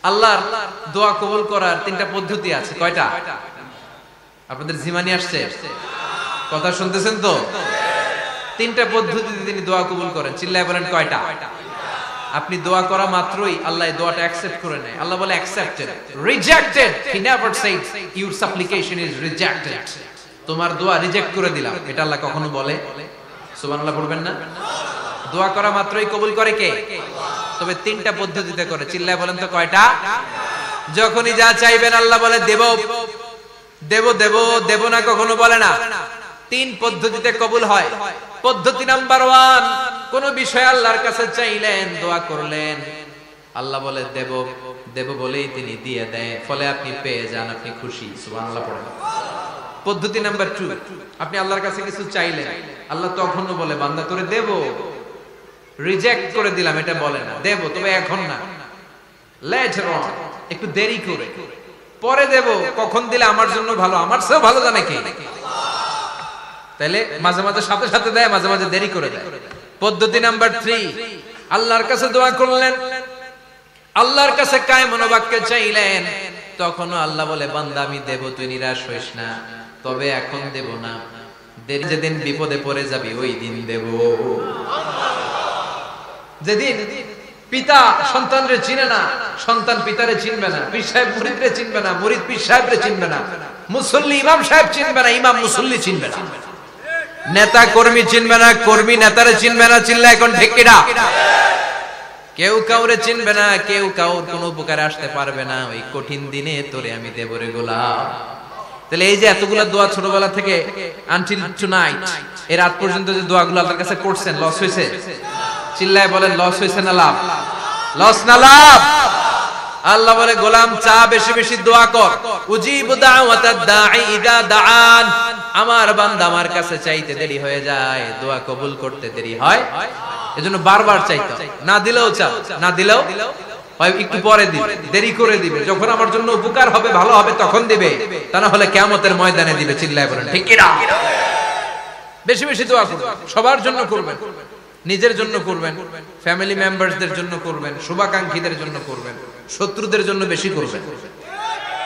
আল্লাহর দোয়া কবুল করার তিনটা পদ্ধতি আছে। কয়টা? আপনাদের জিমানি আসছে? কথা শুনতেছেন তো? তিনটা পদ্ধতিতে তিনি দোয়া কবুল করেন। চিল্লায় বলেন কয়টা? আপনি দোয়া করা মাত্রই আল্লাহ এই দোয়াটা অ্যাকসেপ্ট করে নেয়। আল্লাহ বলে accepted, rejected he never shed your সাপ্লিকেশন is rejected. তোমার দোয়া রিজেক্ট করে দিলাম, এটা আল্লাহ কখনো বলে? সুবহানাল্লাহ পড়বেন না? দোয়া করা মাত্রই কবুল করে কে? তবে তিনটা পদ্ধতিতে করে। চিল্লায় বলেন তো কয়টা? যখনই যা চাইবেন আল্লাহ বলে দেব দেব দেব দেব না, কখনো বলে না। তিন পদ্ধতিতে কবুল হয়। পদ্ধতি নাম্বার 1, কোন বিষয় আল্লাহর কাছে চাইলেন, দোয়া করলেন, আল্লাহ বলে দেব দেব বলেই তিনি দিয়ে দেয়, ফলে আপনি পেয়ে যান, আপনি খুশি। সুবহানাল্লাহ পড়েন। পদ্ধতি নাম্বার 2, আপনি আল্লাহর কাছে কিছু চাইলেন, আল্লাহ তখনও বলে বান্দা তোরে দেব, রিজেক্ট করে দিলাম এটা বলে না, দেব তবে এখন না, লেটার অন, একটু দেরি করে, পরে দেব, কখন দিলে আমার জন্য ভালো, আমার চেয়েও ভালো জানে কে? তাইলে মাঝে মাঝে সাথে সাথে দেয়, মাঝে মাঝে দেরি করে দেয়। পদ্ধতি নাম্বার 3, আল্লাহর কাছে দোয়া করলেন, আল্লাহর কাছে কায় মনোবাক্যে চাইলেন, তখনও আল্লাহ বলে বান্দা আমি দেব, তুই নিরাশ হইস না, তবে এখন দেব না, যেদিন বিপদে পড়ে যাবি ওই দিন দেব। যেদিন পিতা সন্তানরে চিনে না, সন্তান পিতারে চিনবে না, পীর সাহেব মুরিদরে চিনবে না, মুরিদ পীর সাহেবরে চিনবে না, মুসল্লি ইমাম সাহেব চিনবে না, ইমাম মুসল্লি চিনবে না, নেতা কর্মী চিনবে না, কর্মী নেতারে চিনবে না। চিল্লা এখন ঠিক কিনা? কেউ কাউরে চিনবে না, কেউ কাউর কোনো উপকারে আসতে পারবে না। ওই কঠিন দিনে তোরে আমি দেব রে গোলাম। তাহলে এই যে এতগুলা দোয়া ছোটবেলা থেকে আনটিল টুনাইট, এই রাত পর্যন্ত যে দোয়াগুলো আল্লাহর কাছে করছেন, লস হয়েছে? চিল্লায় বলেন লস হয়েছে না লাভ? লস না লাভ? আল্লাহ বলে গোলাম চা বেশি বেশি দোয়া কর, উজিবু দাওয়াতাদ দাঈ ইযা দাআন। আমার বান্দা আমার কাছে চাইতে দেরি হয়ে যায়, দোয়া কবুল করতে দেরি হয়, এজন্য বারবার চাইতে, না দিলেও চাও, না দিলেও হয় একটু পরে দিবে, দেরি করে দিবে, যখন আমার জন্য উপকার হবে, ভালো হবে, তখন দিবে, তা না হলে কিয়ামতের ময়দানে দিবে। চিল্লায় বলেন ঠিক কি না? বেশি বেশি দোয়া করবেন, সবার জন্য করবেন, নিজের জন্য করবেন, ফ্যামিলি মেম্বারসদের জন্য করবেন, শুভাকাঙ্ক্ষীদের জন্য করবেন, শত্রুদের জন্য বেশি করবেন,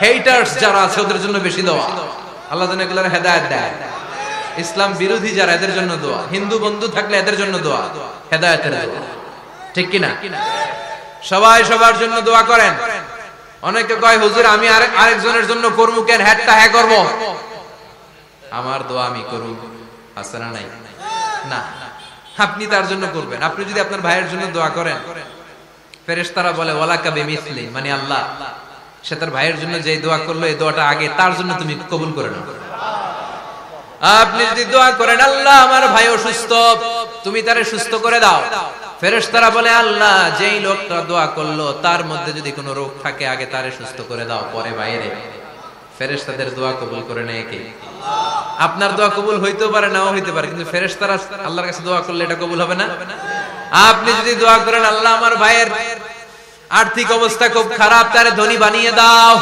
হেটার্স যারা আছে ওদের জন্য বেশি দোয়া। আল্লাহ যেন এগুলোর হেদায়েত দেয়। ইসলাম বিরোধী যারা, এদের জন্য দোয়া। হিন্দু বন্ধু থাকলে এদের জন্য দোয়া, হেদায়েতের দোয়া। ঠিক কি না? সবাই সবার জন্য দোয়া করেন। অনেকে কয় হুজুর আমি আরেকজনের জন্য করব কেন, হ্যাটটা হ্যাঁ করব, আমার দোয়া আমি করব, আছে না নাই? না, আপনি তার জন্য করবেন। আপনি যদি আপনার ভাইয়ের জন্য দোয়া করেন, ফেরেশতারা বলে ওয়ালাকা বিমিসলি, মানে আল্লাহ সে তার ভাইয়ের জন্য যে দোয়া করলো, এই দোয়াটা আগে তার জন্য তুমি কবুল করে নাও। আপনি যদি দোয়া করেন আল্লাহ আমার ভাই অসুস্থ, তুমি তারে সুস্থ করে দাও, ফেরেশতারা বলে আল্লাহ যেই লোকটা দোয়া করলো তার মধ্যে যদি কোনো রোগ থাকে আগে তারে সুস্থ করে দাও, পরে বাইরে। ফেরেশতাদের দোয়া কবুল করে নেয় কে? আপনার দোয়া কবুল হইতেও পারে, নাও হইতে পারে, কিন্তু ফেরেশতারা আল্লাহর কাছে দোয়া করলে এটা কবুল হবে না? আপনি যদি দোয়া করেন আল্লাহ আমার ভাইয়ের আর্থিক অবস্থা খুব খারাপ, তারে ধনী বানিয়ে দাও,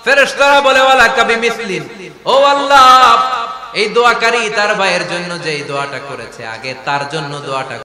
ফেরেশতারা বলে ওয়ালাকা বিমিসলিন, ও আল্লাহ এই দোয়াকারী তার ভাইয়ের জন্য যে দোয়াটা করেছে আগে তার জন্য দোয়াটা